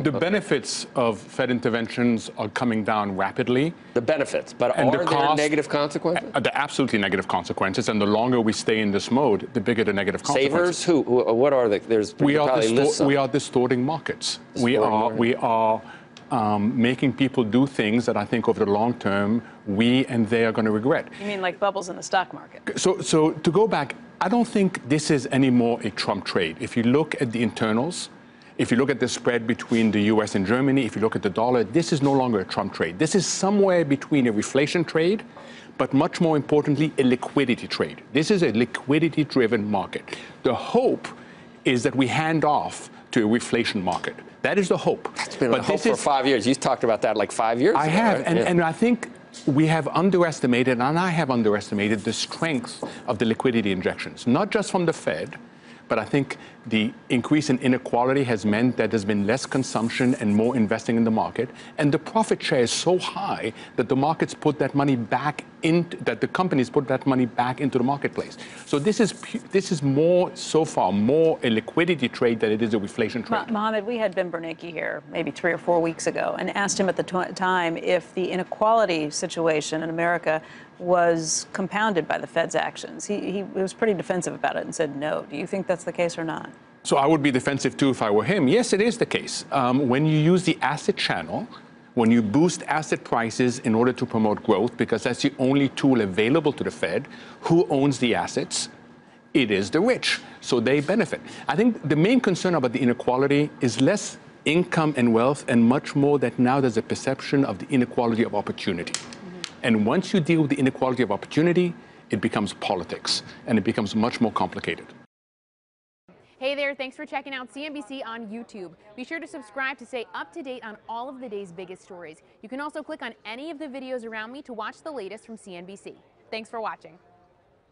The benefits of Fed interventions are coming down rapidly. The benefits, but are there negative consequences? The absolutely negative consequences, and the longer we stay in this mode, the bigger the negative consequences. Savers? Who? What are they? We are distorting markets. We are making people do things that I think over the long term, we and they are going to regret. You mean like bubbles in the stock market? So to go back, I don't think this is anymore a Trump trade. If you look at the internals, if you look at the spread between the US and Germany, if you look at the dollar, this is no longer a Trump trade. This is somewhere between a reflation trade, but much more importantly, a liquidity trade. This is a liquidity-driven market. The hope is that we hand off to a reflation market. That is the hope. It's been a hope for 5 years. You talked about that like 5 years ago. I have, right? and I think we have underestimated, and I have underestimated, the strength of the liquidity injections, not just from the Fed, but I think the increase in inequality has meant that there's been less consumption and more investing in the market. And the profit share is so high that the markets put that money back that the companies put that money back into the marketplace. So this is more, so far, more a liquidity trade than it is a reflation trade. Mohamed, we had Ben Bernanke here maybe 3 or 4 weeks ago and asked him at the time if the inequality situation in America was compounded by the Fed's actions. He was pretty defensive about it and said no. Do you think that's the case or not? So I would be defensive too if I were him. Yes, it is the case. When you use the asset channel, when you boost asset prices in order to promote growth, because that's the only tool available to the Fed, who owns the assets? It is the rich. So they benefit. I think the main concern about the inequality is less income and wealth and much more that now there's a perception of the inequality of opportunity. And once you deal with the inequality of opportunity, it becomes politics, and it becomes much more complicated. Hey there, thanks for checking out CNBC on YouTube. Be sure to subscribe to stay up to date on all of the day's biggest stories. You can also click on any of the videos around me to watch the latest from CNBC. Thanks for watching.